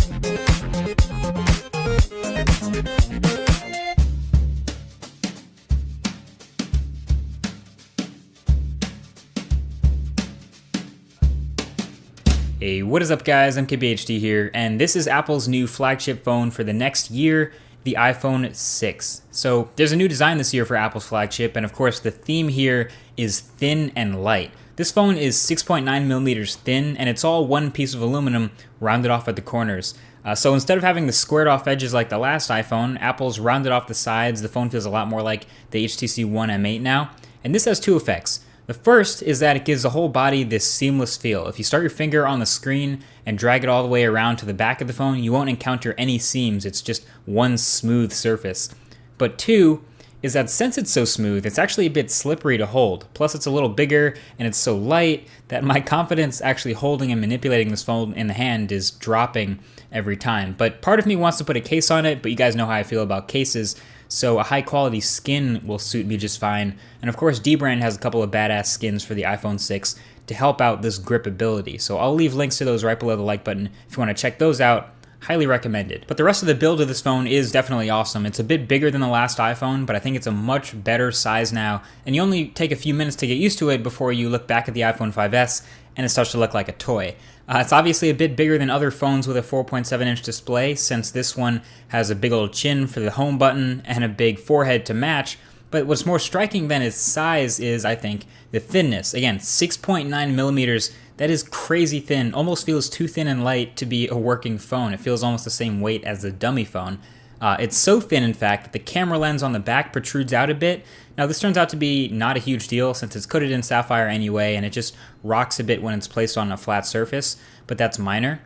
Hey, what is up guys, I'm KBHD here, and this is Apple's new flagship phone for the next year, the iPhone 6. So there's a new design this year for Apple's flagship, and of course the theme here is thin and light. This phone is 6.9 millimeters thin, and it's all one piece of aluminum rounded off at the corners. So instead of having the squared off edges like the last iPhone, Apple's rounded off the sides. The phone feels a lot more like the HTC One M8 now, and this has two effects. The first is that it gives the whole body this seamless feel. If you start your finger on the screen and drag it all the way around to the back of the phone, you won't encounter any seams. It's just one smooth surface. But two is that since it's so smooth, it's actually a bit slippery to hold. Plus it's a little bigger and it's so light that my confidence actually holding and manipulating this phone in the hand is dropping every time. But part of me wants to put a case on it, but you guys know how I feel about cases. So a high quality skin will suit me just fine. And of course Dbrand has a couple of badass skins for the iPhone 6 to help out this gripability. So I'll leave links to those right below the like button if you want to check those out. Highly recommended. But the rest of the build of this phone is definitely awesome. It's a bit bigger than the last iPhone, but I think it's a much better size now. And you only take a few minutes to get used to it before you look back at the iPhone 5S and it starts to look like a toy. It's obviously a bit bigger than other phones with a 4.7-inch display, since this one has a big old chin for the home button and a big forehead to match. But what's more striking than its size is, I think, the thinness. Again, 6.9 millimeters. That is crazy thin. Almost feels too thin and light to be a working phone. It feels almost the same weight as the dummy phone. It's so thin, in fact, that the camera lens on the back protrudes out a bit. Now, this turns out to be not a huge deal since it's coated in sapphire anyway, and it just rocks a bit when it's placed on a flat surface, but that's minor.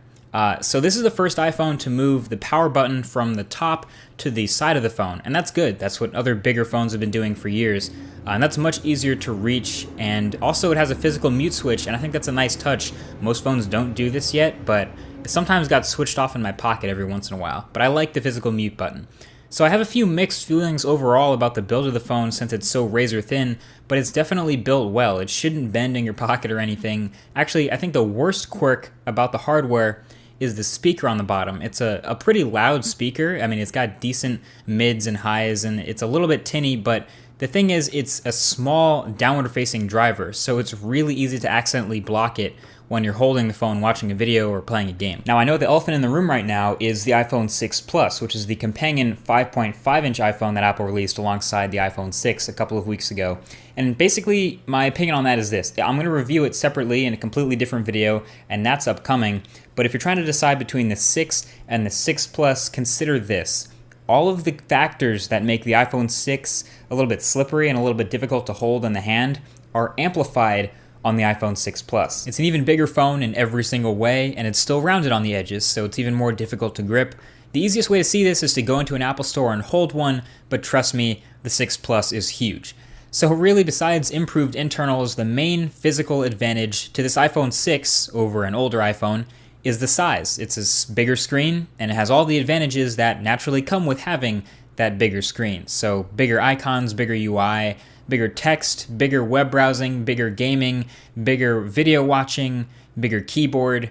So this is the first iPhone to move the power button from the top to the side of the phone, and that's good. That's what other bigger phones have been doing for years, and that's much easier to reach, and also it has a physical mute switch, and I think that's a nice touch. Most phones don't do this yet, but it sometimes got switched off in my pocket every once in a while, but I like the physical mute button. So I have a few mixed feelings overall about the build of the phone since it's so razor thin, but it's definitely built well. It shouldn't bend in your pocket or anything. Actually, I think the worst quirk about the hardware is the speaker on the bottom. It's a pretty loud speaker. I mean, it's got decent mids and highs, and it's a little bit tinny, but the thing is, it's a small downward-facing driver, so it's really easy to accidentally block it when you're holding the phone watching a video or playing a game. Now, I know the elephant in the room right now is the iPhone 6 Plus, which is the companion 5.5-inch iPhone that Apple released alongside the iPhone 6 a couple of weeks ago. And basically, my opinion on that is this. I'm going to review it separately in a completely different video, and that's upcoming. But if you're trying to decide between the 6 and the 6 Plus, consider this. All of the factors that make the iPhone 6 a little bit slippery and a little bit difficult to hold in the hand are amplified on the iPhone 6 Plus. It's an even bigger phone in every single way, and it's still rounded on the edges, so it's even more difficult to grip. The easiest way to see this is to go into an Apple store and hold one, but trust me, the 6 Plus is huge. So really, besides improved internals, the main physical advantage to this iPhone 6 over an older iPhone is the size. It's a bigger screen, and it has all the advantages that naturally come with having that bigger screen. So bigger icons, bigger UI, bigger text, bigger web browsing, bigger gaming, bigger video watching, bigger keyboard.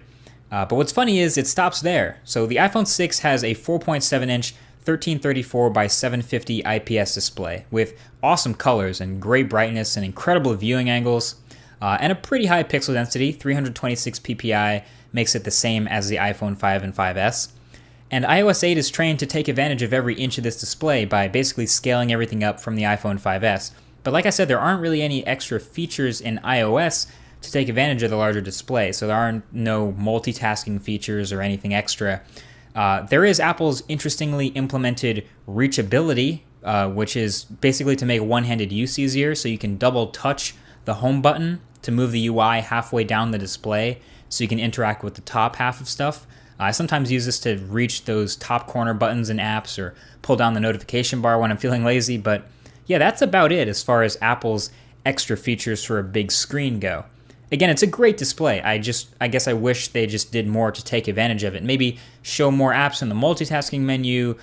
But what's funny is it stops there. So the iPhone 6 has a 4.7-inch 1334 by 750 IPS display with awesome colors and great brightness and incredible viewing angles, and a pretty high pixel density. 326 ppi makes it the same as the iPhone 5 and 5S. And iOS 8 is trained to take advantage of every inch of this display by basically scaling everything up from the iPhone 5S. But like I said, there aren't really any extra features in iOS to take advantage of the larger display, so there are no multitasking features or anything extra. There is Apple's interestingly implemented reachability, which is basically to make one-handed use easier, so you can double touch the home button to move the UI halfway down the display so you can interact with the top half of stuff. I sometimes use this to reach those top corner buttons in apps or pull down the notification bar when I'm feeling lazy, but yeah, that's about it as far as Apple's extra features for a big screen go. Again, it's a great display. I guess I wish they just did more to take advantage of it. Maybe show more apps in the multitasking menu,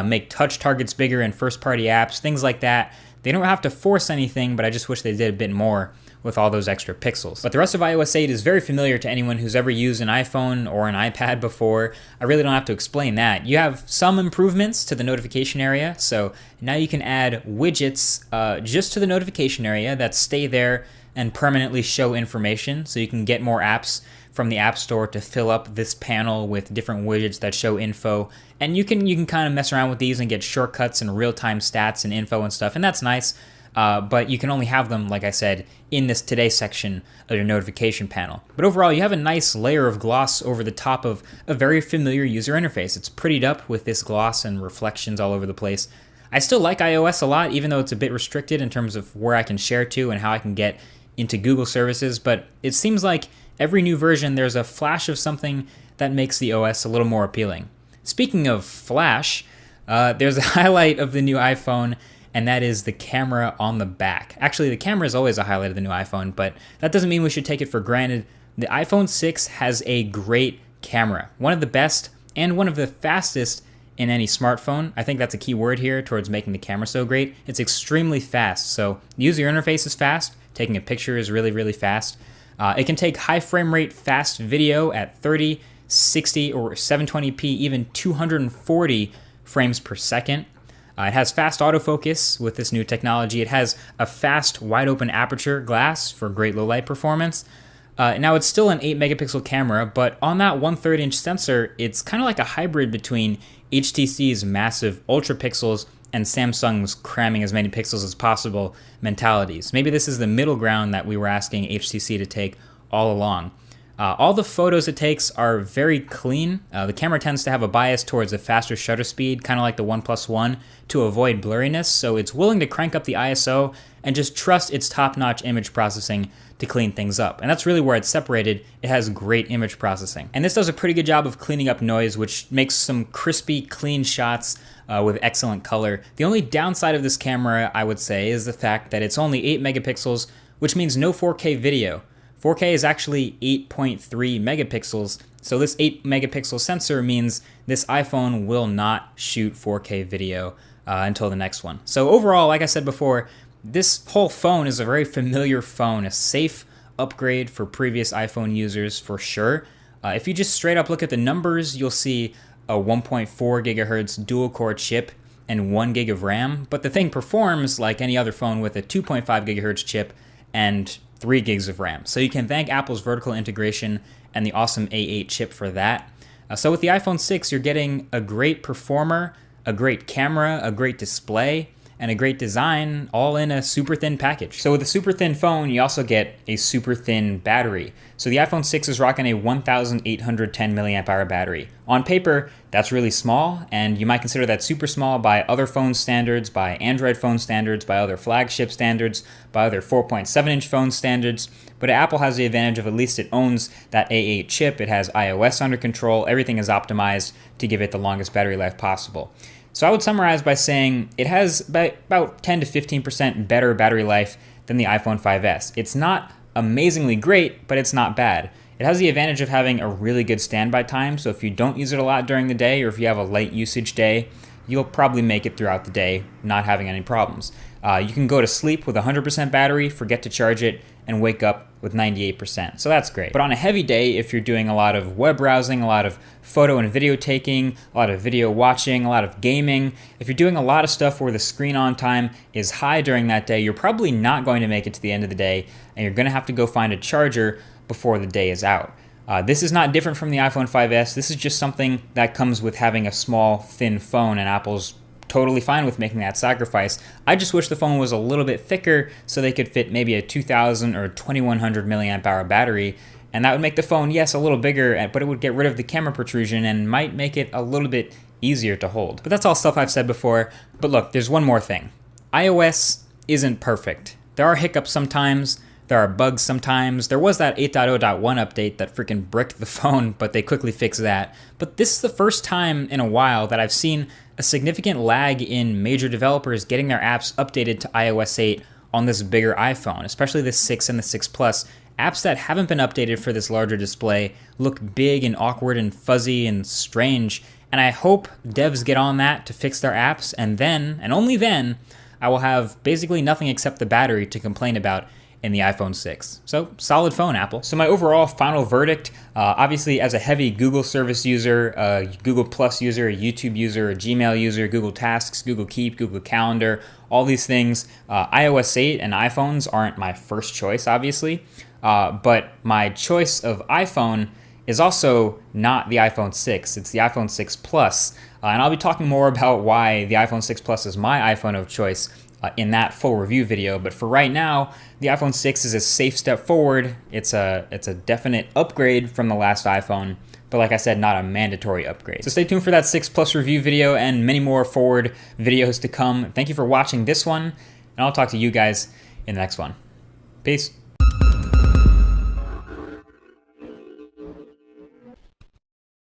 make touch targets bigger in first-party apps, things like that. They don't have to force anything, but I just wish they did a bit more with all those extra pixels. But the rest of iOS 8 is very familiar to anyone who's ever used an iPhone or an iPad before. I really don't have to explain that. You have some improvements to the notification area, so now you can add widgets just to the notification area that stay there and permanently show information, so you can get more apps from the App Store to fill up this panel with different widgets that show info. And you can kind of mess around with these and get shortcuts and real-time stats and info and stuff, and that's nice. But you can only have them, like I said, in this Today section of your notification panel. But overall, you have a nice layer of gloss over the top of a very familiar user interface. It's prettied up with this gloss and reflections all over the place. I still like iOS a lot, even though it's a bit restricted in terms of where I can share to and how I can get into Google services, but it seems like every new version there's a flash of something that makes the OS a little more appealing. Speaking of flash, there's a highlight of the new iPhone, and that is the camera on the back. Actually, the camera is always a highlight of the new iPhone, but that doesn't mean we should take it for granted. The iPhone 6 has a great camera, one of the best and one of the fastest in any smartphone. I think that's a key word here towards making the camera so great. It's extremely fast, so the user interface is fast. Taking a picture is really, really fast. It can take high frame rate fast video at 30, 60, or 720p, even 240 frames per second. It has fast autofocus with this new technology. It has a fast wide open aperture glass for great low light performance. Now it's still an 8 megapixel camera, but on that 1/3 inch sensor, it's kind of like a hybrid between HTC's massive ultra pixels and Samsung's cramming as many pixels as possible mentalities. Maybe this is the middle ground that we were asking HTC to take all along. All the photos it takes are very clean. The camera tends to have a bias towards a faster shutter speed, kind of like the OnePlus One, to avoid blurriness, so it's willing to crank up the ISO and just trust its top-notch image processing to clean things up. And that's really where it's separated. It has great image processing. And this does a pretty good job of cleaning up noise, which makes some crispy, clean shots with excellent color. The only downside of this camera, I would say, is the fact that it's only 8 megapixels, which means no 4K video. 4K is actually 8.3 megapixels, so this 8 megapixel sensor means this iPhone will not shoot 4K video until the next one. So overall, like I said before, this whole phone is a very familiar phone, a safe upgrade for previous iPhone users for sure. If you just straight up look at the numbers, you'll see a 1.4 gigahertz dual core chip and 1 gig of RAM, but the thing performs like any other phone with a 2.5 gigahertz chip and 3 gigs of RAM. So you can thank Apple's vertical integration and the awesome A8 chip for that. So with the iPhone 6, you're getting a great performer, a great camera, a great display, and a great design, all in a super thin package. So with a super thin phone, you also get a super thin battery. So the iPhone 6 is rocking a 1,810 milliamp hour battery. On paper, that's really small, and you might consider that super small by other phone standards, by Android phone standards, by other flagship standards, by other 4.7-inch phone standards. But Apple has the advantage of at least it owns that A8 chip, it has iOS under control, everything is optimized to give it the longest battery life possible. So I would summarize by saying it has about 10 to 15% better battery life than the iPhone 5S. It's not amazingly great, but it's not bad. It has the advantage of having a really good standby time, so if you don't use it a lot during the day, or if you have a light usage day, you'll probably make it throughout the day not having any problems. You can go to sleep with 100% battery, forget to charge it, and wake up with 98%. So that's great. But on a heavy day, if you're doing a lot of web browsing, a lot of photo and video taking, a lot of video watching, a lot of gaming, if you're doing a lot of stuff where the screen on time is high during that day, you're probably not going to make it to the end of the day, and you're gonna have to go find a charger before the day is out. This is not different from the iPhone 5S. This is just something that comes with having a small, thin phone, and Apple's totally fine with making that sacrifice. I just wish the phone was a little bit thicker so they could fit maybe a 2,000 or 2,100 milliamp hour battery, and that would make the phone, yes, a little bigger, but it would get rid of the camera protrusion and might make it a little bit easier to hold. But that's all stuff I've said before. But look, there's one more thing. iOS isn't perfect. There are hiccups sometimes. There are bugs sometimes. There was that 8.0.1 update that freaking bricked the phone, but they quickly fixed that. But this is the first time in a while that I've seen a significant lag in major developers getting their apps updated to iOS 8 on this bigger iPhone, especially the 6 and the 6 Plus. Apps that haven't been updated for this larger display look big and awkward and fuzzy and strange, and I hope devs get on that to fix their apps, and then, and only then, I will have basically nothing except the battery to complain about in the iPhone 6. So solid phone, Apple. So my overall final verdict, obviously as a heavy Google service user, a Google Plus user, a YouTube user, a Gmail user, Google Tasks, Google Keep, Google Calendar, all these things, iOS 8 and iPhones aren't my first choice, obviously, but my choice of iPhone is also not the iPhone 6, it's the iPhone 6 Plus, and I'll be talking more about why the iPhone 6 Plus is my iPhone of choice in that full review video. But for right now, the iPhone 6 is a safe step forward. It's a definite upgrade from the last iPhone, but like I said, not a mandatory upgrade. So stay tuned for that 6 Plus review video and many more forward videos to come. Thank you for watching this one, and I'll talk to you guys in the next one. Peace.